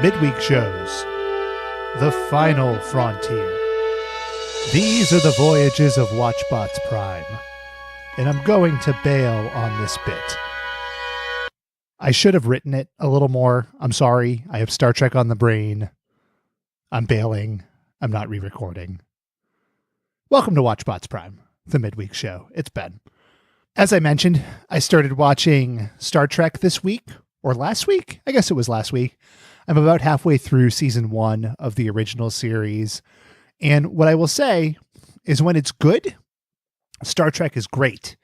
Midweek shows. The Final Frontier. These are the voyages of Watchbots Prime, and I'm going to bail on this bit. I should have written it a little more. I'm sorry. I have Star Trek on the brain. I'm bailing. I'm not re-recording. Welcome to Watchbots Prime, the midweek show. It's Ben. As I mentioned, I started watching Star Trek this week, or last week? I guess it was last week. I'm about halfway through season 1 of the original series. And what I will say is when it's good, Star Trek is great.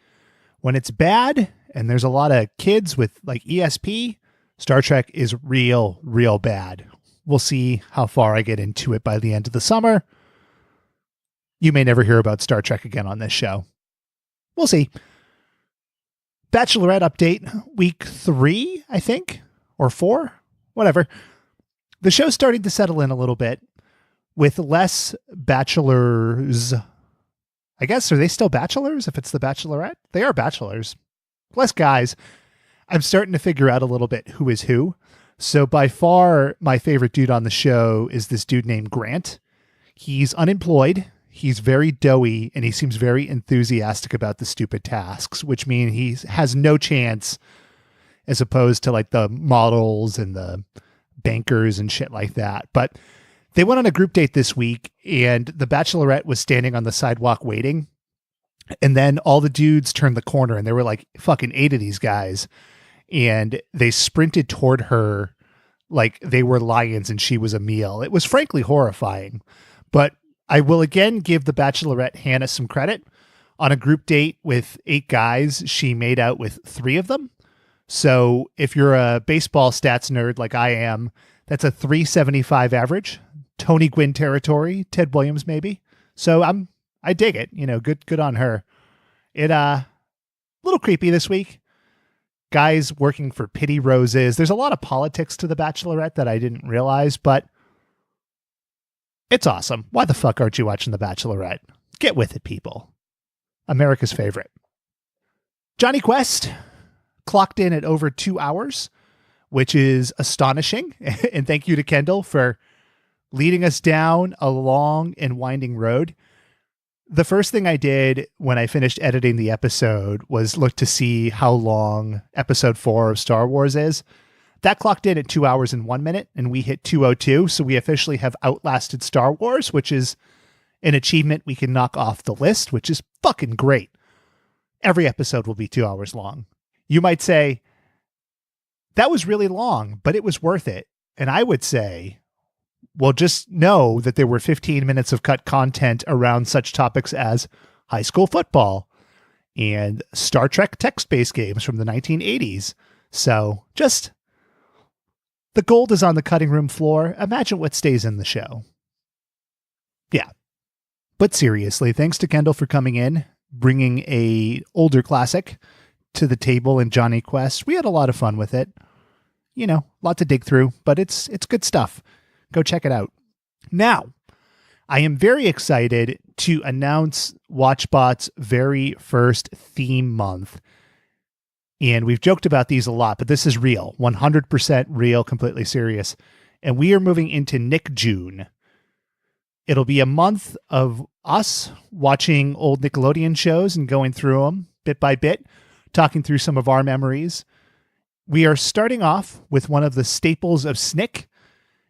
When it's bad, and there's a lot of kids with like ESP, Star Trek is real bad. We'll see how far I get into it by the end of the summer. You may never hear about Star Trek again on this show. We'll see. Bachelorette update, week 3, I think, or 4, whatever. The show's starting to settle in a little bit with less bachelors. I guess, are they still bachelors if it's the Bachelorette? They are bachelors. Less guys. I'm starting to figure out a little bit who is who. So by far, my favorite dude on the show is this dude named Grant. He's unemployed. He's very doughy, and he seems very enthusiastic about the stupid tasks, which means he has no chance as opposed to like the models and the bankers and shit like that. But they went on a group date this week, and the Bachelorette was standing on the sidewalk waiting. And then all the dudes turned the corner, and there were like fucking 8 of these guys. And they sprinted toward her like they were lions and she was a meal. It was frankly horrifying. But I will again give the Bachelorette Hannah some credit. On a group date with 8 guys, she made out with 3 of them. So if you're a baseball stats nerd like I am, that's a 375 average. Tony Gwynn territory, Ted Williams maybe. So I dig it. You know, good on her. It a little creepy this week. Guys working for pity roses. There's a lot of politics to the Bachelorette that I didn't realize, but it's awesome. Why the fuck aren't you watching The Bachelorette? Get with it, people. America's favorite. Johnny Quest clocked in at over 2 hours, which is astonishing. And thank you to Kendall for leading us down a long and winding road. The first thing I did when I finished editing the episode was look to see how long episode 4 of Star Wars is. That clocked in at 2 hours and 1 minute, and we hit 2:02. So we officially have outlasted Star Wars, which is an achievement we can knock off the list, which is fucking great. Every episode will be 2 hours long. You might say, that was really long, but it was worth it. And I would say, well, just know that there were 15 minutes of cut content around such topics as high school football and Star Trek text-based games from the 1980s. So just... the gold is on the cutting room floor. Imagine what stays in the show. Yeah. But seriously, thanks to Kendall for coming in, bringing a older classic to the table in Johnny Quest. We had a lot of fun with it. You know, a lot to dig through, but it's good stuff. Go check it out. Now, I am very excited to announce Watchbot's very first theme month. And we've joked about these a lot, but this is real, 100% real, completely serious. And we are moving into NickJune. It'll be a month of us watching old Nickelodeon shows and going through them bit by bit, talking through some of our memories. We are starting off with one of the staples of SNCC.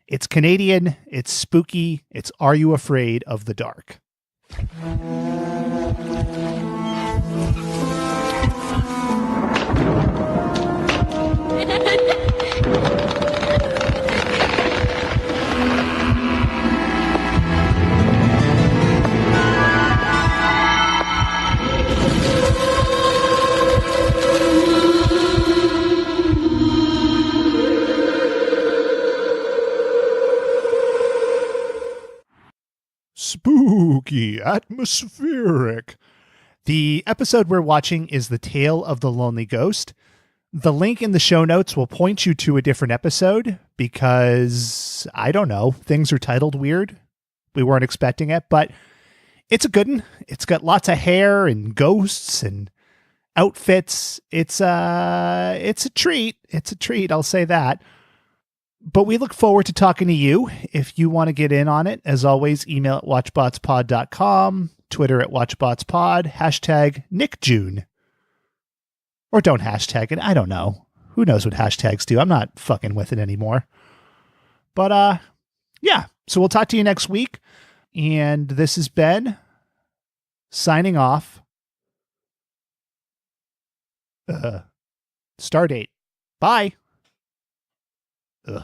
It's Canadian, it's spooky, it's Are You Afraid of the Dark? Spooky, atmospheric. The episode we're watching is The Tale of the Lonely Ghost. The link in the show notes will point you to a different episode because, I don't know, things are titled weird. We weren't expecting it, but it's a good one. It's got lots of hair and ghosts and outfits. It's a treat. It's a treat. I'll say that. But we look forward to talking to you. If you want to get in on it, as always, email at watchbotspod.com, Twitter at watchbotspod, hashtag NickJune. Or don't hashtag it. I don't know. Who knows what hashtags do? I'm not fucking with it anymore. But yeah. So we'll talk to you next week. And this has been signing off. Stardate. Bye. Ugh.